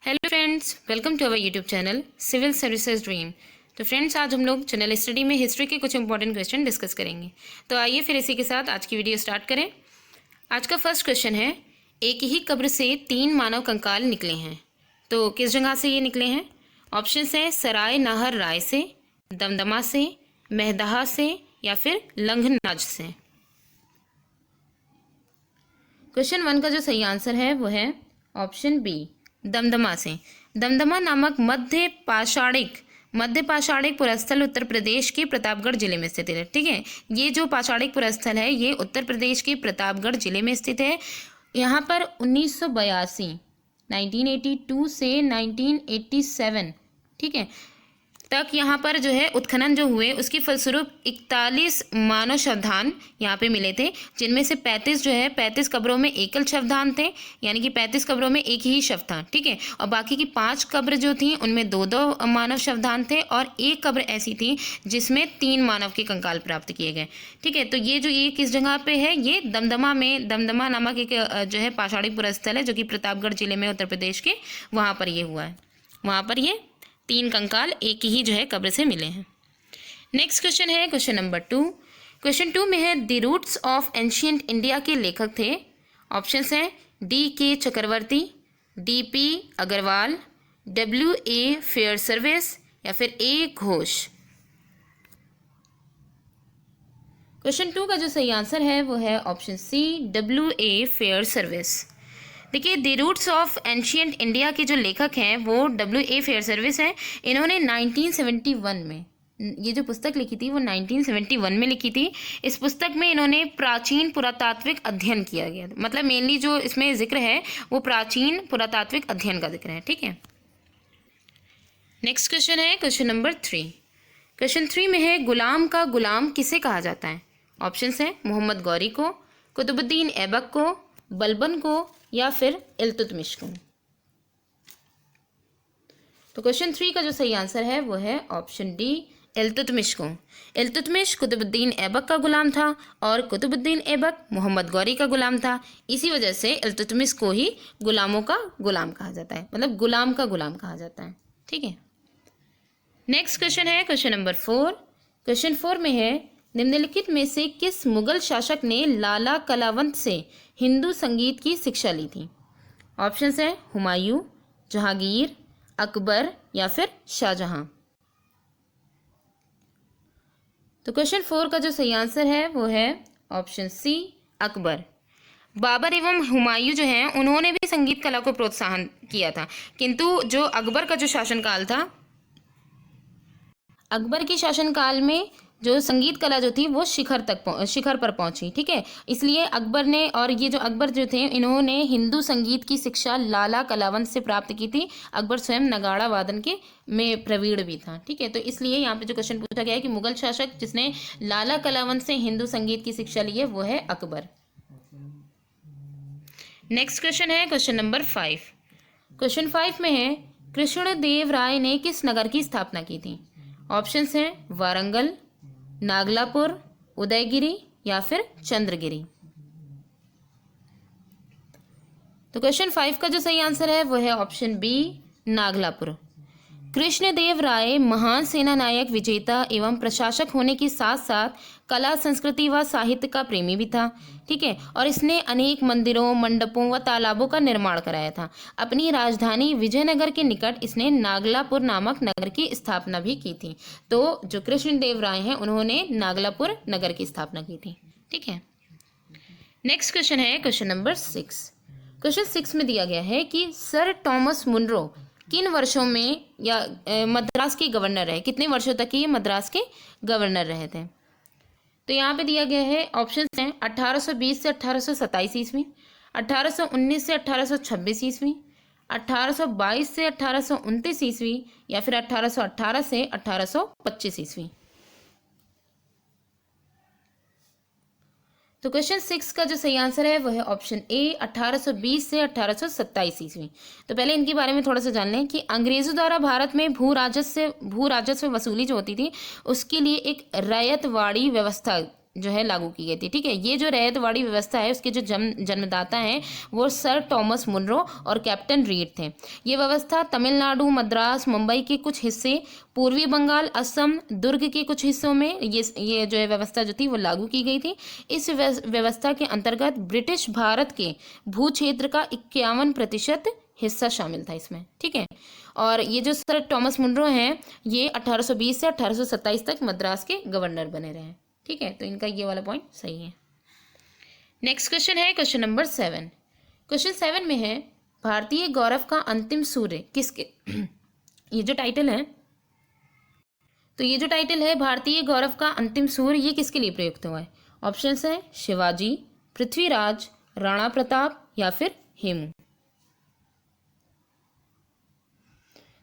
Hello friends, welcome to our YouTube channel civil services dream. तो friends, आज हम लोग जनरल स्टडी में हिस्ट्री के कुछ इंपॉर्टेंट क्वेश्चन डिस्कस करेंगे। तो आइए फिर इसी के साथ आज की वीडियो स्टार्ट करें। आज का फर्स्ट क्वेश्चन है, एक ही कब्र से 3 मानव कंकाल निकले हैं। तो किस जगह से ये निकले हैं? ऑप्शंस हैं सराय नाहर राय से, दमदमा से, मेहदहा से या फिर लंघनाज से। क्वेश्चन 1 का जो सही आंसर है वो है ऑप्शन बी, दमदमा से। दमदमा नामक मध्य पाषाणिक पुरस्थल उत्तर प्रदेश के प्रतापगढ़ जिले में स्थित है। ठीक है, ये जो पाषाणिक पुरस्थल है ये उत्तर प्रदेश के प्रतापगढ़ जिले में स्थित है। यहाँ पर 1982 से 1987 ठीक है तक यहाँ पर जो है उत्खनन जो हुए उसकी फलस्वरूप 41 मानव शवदान यहाँ पे मिले थे, जिनमें से 35 कब्रों में एकल शवदान थे, यानी कि 35 कब्रों में एक ही शव था। ठीक है, और बाकी की 5 कब्र जो थी उनमें 2 मानव शवदान थे और एक कब्र ऐसी थी जिसमें 3 मानव के कंकाल प्राप्त किए गए। ठीक है, तो ये किस जगह पे है? ये दमदमा में, दमदमा नामक एक जो है पाषाणिक पुरस्थल है जो कि प्रतापगढ़ जिले में उत्तर प्रदेश के, वहाँ पर ये हुआ है। वहाँ पर ये 3 कंकाल एक ही जो है कब्र से मिले हैं। नेक्स्ट क्वेश्चन है क्वेश्चन नंबर 2। क्वेश्चन 2 में है the roots of ancient India के लेखक थे। ऑप्शंस हैं D.K. चक्रवर्ती, D.P. Agarwal, W.A. Fair service या फिर A. घोष। क्वेश्चन 2 का जो सही आंसर है वो है option C, W.A. Fair service. देखिए, the roots of ancient India के जो लेखक हैं वो W.A. फेयर सर्विस हैं। इन्होंने 1971 में ये जो पुस्तक लिखी थी वो 1971 में लिखी थी। इस पुस्तक में इन्होंने प्राचीन पुरातात्विक अध्ययन किया गया, मतलब मेनली जो इसमें जिक्र है वो प्राचीन पुरातात्विक अध्ययन का जिक्र है। ठीक है, नेक्स्ट क्वेश्चन है क्वेश्चन नंबर 3। क्वेश्चन 3 में है गुलाम का गुलाम किसे कहा जाता है? ऑप्शंस हैं मोहम्मद गौरी को, कुतुबुद्दीन ऐबक को, बलबन को या फिर इल्तुतमिश को। तो क्वेश्चन 3 का जो सही आंसर है वो है ऑप्शन डी, इल्तुतमिश को। इल्तुतमिश कुतुबुद्दीन ऐबक का गुलाम था और कुतुबुद्दीन ऐबक मोहम्मद गौरी का गुलाम था। इसी वजह से इल्तुतमिश को ही गुलामों का गुलाम कहा जाता है, मतलब गुलाम का गुलाम कहा जाता है। ठीक है, नेक्स्ट क्वेश्चन है क्वेश्चन नंबर 4। क्वेश्चन 4 में है निम्नलिखित में से किस मुगल शासक ने लाला कलावंत से हिंदू संगीत की शिक्षा ली थी? ऑप्शंस हैं हुमायूं, जहांगीर, अकबर या फिर शाहजहां। तो क्वेश्चन 4 का जो सही आंसर है वो है ऑप्शन सी, अकबर। बाबर एवं हुमायूं जो हैं उन्होंने भी संगीत कला को प्रोत्साहन किया था, किंतु जो अकबर का जो शासनकाल था, अकबर के शासनकाल में जो संगीत कला जो थी वो शिखर पर पहुंची। ठीक है, इसलिए अकबर ने, और ये जो अकबर जो थे इन्होंने हिंदू संगीत की शिक्षा लाला कलावंत से प्राप्त की थी। अकबर स्वयं नगाड़ा वादन के में प्रवीण भी था। ठीक है, तो इसलिए यहाँ पे जो क्वेश्चन पूछा गया है कि मुगल शासक जिसने लाला कलावंत से हिंदू संगीत की शिक्षा ली है वो है अकबर। नेक्स्ट क्वेश्चन है क्वेश्चन नंबर 5। क्वेश्चन 5 में है कृष्णदेव राय ने किस नगर की स्थापना की थी? ऑप्शंस हैं वारंगल, नागलापुर, उदयगिरी या फिर चंद्रगिरी। तो क्वेश्चन 5 का जो सही आंसर है वो है ऑप्शन बी, नागलापुर। कृष्णदेव राय महान सेना नायक, विजेता एवं प्रशासक होने के साथ साथ कला, संस्कृति व साहित्य का प्रेमी भी था। ठीक है, और इसने अनेक मंदिरों, मंडपों व तालाबों का निर्माण कराया था। अपनी राजधानी विजयनगर के निकट इसने नागलापुर नामक नगर की स्थापना भी की थी। तो जो कृष्णदेव राय हैं उन्होंने नागलापुर नगर की स्थापना की थी। ठीक है, नेक्स्ट क्वेश्चन है क्वेश्चन नंबर 6। क्वेश्चन 6 में दिया गया है कि सर टॉमस मुनरो किन वर्षों में या मद्रास के गवर्नर रहे, कितने वर्षों तक ये मद्रास के गवर्नर रहे थे? तो यहाँ पे दिया गया है ऑप्शन हैं 1820 से 1827 ईस्वी, 1819 से 1826 ईस्वी, 1822 से 1829 ईस्वी या फिर 1818 से 1825 ईस्वी। तो क्वेश्चन 6 का जो सही आंसर है वो है ऑप्शन ए, 1820 से 1827 ईस्वी। तो पहले इनके बारे में थोड़ा सा जान लें कि अंग्रेजों द्वारा भारत में भू राजस्व वसूली जो होती थी उसके लिए एक रैयतवाड़ी व्यवस्था जो है लागू की गई थी। ठीक है, ये जो रैयतवाड़ी व्यवस्था है उसके जो जन्मदाता हैं वो सर टॉमस मुनरो और कैप्टन रीड थे। ये व्यवस्था तमिलनाडु, मद्रास, मुंबई के कुछ हिस्से, पूर्वी बंगाल, असम, दुर्ग के कुछ हिस्सों में ये जो है व्यवस्था जो थी वो लागू की गई थी। इस व्यवस्था के अंतर्गत ब्रिटिश भारत के भू क्षेत्र का 51% हिस्सा शामिल था इसमें। ठीक है, और ये जो सर टॉमस मुनरो हैं ये 1820 से 1827 तक मद्रास के गवर्नर बने रहे। ठीक है, तो इनका ये वाला पॉइंट सही है। नेक्स्ट क्वेश्चन है क्वेश्चन नंबर 7। क्वेश्चन 7 में है भारतीय गौरव का अंतिम सूर्य किसके ये जो टाइटल है, तो ये जो टाइटल है भारतीय गौरव का अंतिम सूर्य, ये किसके लिए प्रयुक्त हुआ है? ऑप्शंस है शिवाजी, पृथ्वीराज, राणा प्रताप या फिर हेमू।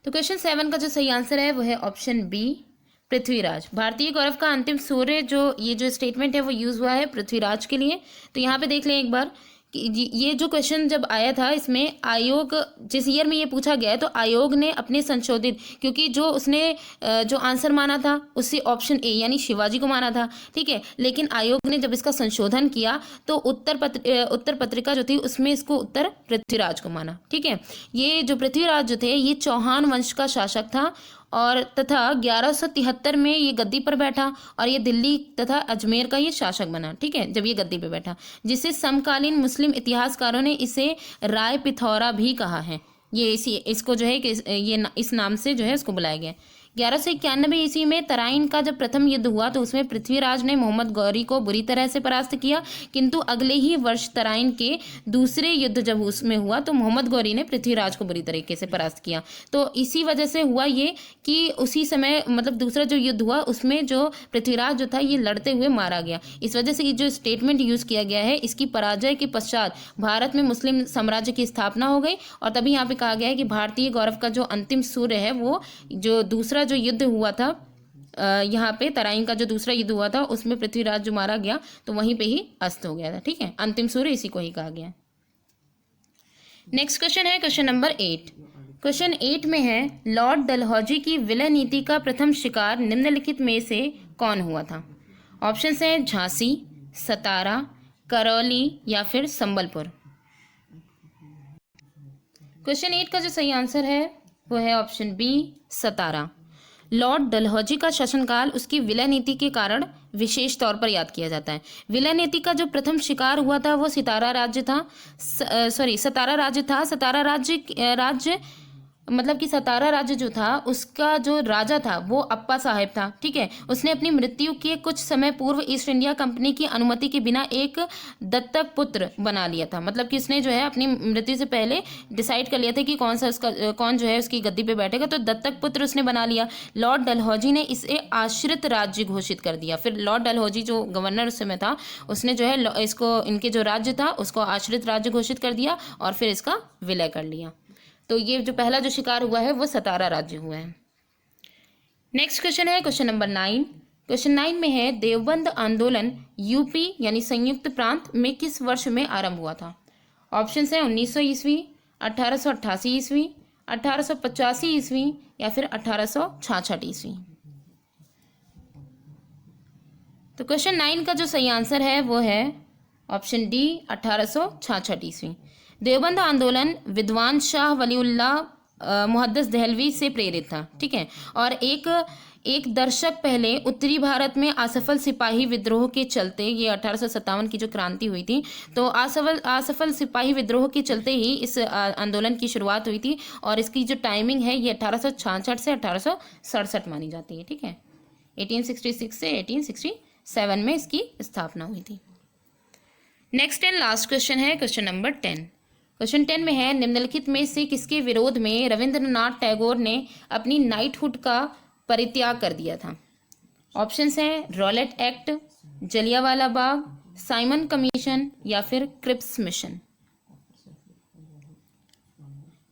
तो क्वेश्चन 7 का जो सही आंसर है वो है ऑप्शन बी, पृथ्वीराज। भारतीय गौरव का अंतिम सूर्य ये जो स्टेटमेंट है वो यूज हुआ है पृथ्वीराज के लिए। तो यहाँ पे देख लें एक बार कि ये जो क्वेश्चन जब आया था इसमें आयोग जिस ईयर में ये पूछा गया है तो आयोग ने अपने संशोधित, क्योंकि जो उसने जो आंसर माना था उससे ऑप्शन ए यानी शिवाजी को माना था। ठीक है, लेकिन आयोग ने जब इसका संशोधन किया तो उत्तर पत्रिका जो थी उसमें इसको उत्तर पृथ्वीराज को माना। ठीक है, ये जो पृथ्वीराज जो थे ये चौहान वंश का शासक था और तथा 1173 में ये गद्दी पर बैठा और ये दिल्ली तथा अजमेर का ये शासक बना। ठीक है, जब ये गद्दी पर बैठा, जिसे समकालीन मुस्लिम इतिहासकारों ने इसे राय पिथौरा भी कहा है। ये इसको जो है कि ये इस नाम से जो है इसको बुलाया गया। 1191 ईस्वी में तराइन का जब प्रथम युद्ध हुआ तो उसमें पृथ्वीराज ने मोहम्मद गौरी को बुरी तरह से परास्त किया, किंतु अगले ही वर्ष तराइन के दूसरे युद्ध जब उसमें हुआ तो मोहम्मद गौरी ने पृथ्वीराज को बुरी तरीके से परास्त किया। तो इसी वजह से हुआ ये कि उसी समय मतलब दूसरा जो युद्ध हुआ उसमें जो पृथ्वीराज जो था ये लड़ते हुए मारा गया। इस वजह से जो स्टेटमेंट यूज किया गया है, इसकी पराजय के पश्चात भारत में मुस्लिम साम्राज्य की स्थापना हो गई और तभी यहाँ पे कहा गया है कि भारतीय गौरव का जो अंतिम सूर्य है वो जो दूसरा जो युद्ध हुआ था यहाँ पे तराइन का जो दूसरा युद्ध हुआ था उसमें पृथ्वीराज जो मारा गया तो वहीं पे ही अस्त हो गया था। ठीक है, अंतिम सूर्य इसी को ही कहा गया। नेक्स्ट क्वेश्चन है क्वेश्चन नंबर 8। क्वेश्चन 8 में है लॉर्ड डलहौजी की विलय नीति का प्रथम शिकार निम्नलिखित में से कौन हुआ था? ऑप्शन है झांसी, सतारा, करौली या फिर संबलपुर। क्वेश्चन 8 का जो सही आंसर है वो है ऑप्शन बी, सतारा। लॉर्ड डलहौजी का शासनकाल उसकी विलय नीति के कारण विशेष तौर पर याद किया जाता है। विलय नीति का जो प्रथम शिकार हुआ था वो सतारा राज्य था। सतारा राज्य मतलब कि सतारा राज्य जो था उसका जो राजा था वो अप्पा साहेब था। ठीक है, उसने अपनी मृत्यु के कुछ समय पूर्व ईस्ट इंडिया कंपनी की अनुमति के बिना एक दत्तक पुत्र बना लिया था। मतलब कि उसने जो है अपनी मृत्यु से पहले डिसाइड कर लिया था कि कौन जो है उसकी गद्दी पे बैठेगा, तो दत्तक पुत्र उसने बना लिया। लॉर्ड डलहौजी ने इसे आश्रित राज्य घोषित कर दिया। फिर लॉर्ड डलहौजी जो गवर्नर उस समय था उसने जो है इसको इनके जो राज्य था उसको आश्रित राज्य घोषित कर दिया और फिर इसका विलय कर लिया। तो ये जो पहला जो शिकार हुआ है वो सतारा राज्य हुआ है। नेक्स्ट क्वेश्चन है क्वेश्चन नंबर 9। क्वेश्चन 9 में है देवबंद आंदोलन यूपी यानी संयुक्त प्रांत में किस वर्ष में आरंभ हुआ था? ऑप्शन है 1900 ईस्वी, 1888 ईस्वी, 1885 ईस्वी या फिर 1866 ईस्वी। तो क्वेश्चन 9 का जो सही आंसर है वो है ऑप्शन डी, 1866 ईस्वी। देवबंद आंदोलन विद्वान शाह वलीउल्लाह मुहद्दिस दहलवी से प्रेरित था। ठीक है, और एक दशक पहले उत्तरी भारत में असफल सिपाही विद्रोह के चलते, ये 1857 की जो क्रांति हुई थी, तो असफल सिपाही विद्रोह के चलते ही इस आंदोलन की शुरुआत हुई थी और इसकी जो टाइमिंग है ये 1866 से 1867 मानी जाती है। ठीक है, 1866 से 1867 में इसकी स्थापना हुई थी। नेक्स्ट एंड लास्ट क्वेश्चन है क्वेश्चन नंबर 10। क्वेश्चन 10 में है निम्नलिखित में से किसके विरोध में रविंद्रनाथ टैगोर ने अपनी नाइटहुड का परित्याग कर दिया था? ऑप्शंस हैं Rowlatt act, Jallianwala Bagh, Simon commission या फिर क्रिप्स मिशन।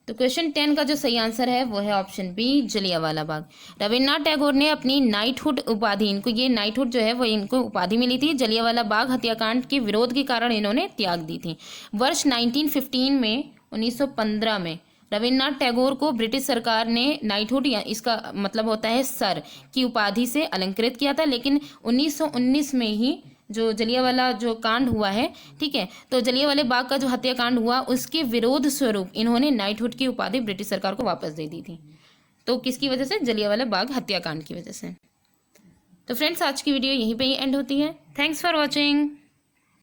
तो क्वेश्चन 10 का जो सही आंसर है वो है ऑप्शन बी, जलियांवाला बाग। रविन्द्रनाथ टैगोर ने अपनी नाइटहुड उपाधि, इनको ये नाइटहुड जो है वो इनको उपाधि मिली थी, जलियांवाला बाग हत्याकांड के विरोध के कारण इन्होंने त्याग दी थी। वर्ष 1915 में 1915 में रविन्द्रनाथ टैगोर को ब्रिटिश सरकार ने नाइटहुड या इसका मतलब होता है सर की उपाधि से अलंकृत किया था, लेकिन 1919 में ही जो जलियांवाला जो कांड हुआ है, ठीक है, तो जलियांवाले बाग का जो हत्याकांड हुआ उसके विरोध स्वरूप इन्होंने नाइटहुड की उपाधि ब्रिटिश सरकार को वापस दे दी थी। तो किसकी वजह से? जलियांवाला बाग हत्याकांड की वजह से। तो फ्रेंड्स, आज की वीडियो यहीं पे ही एंड होती है। Thanks for watching.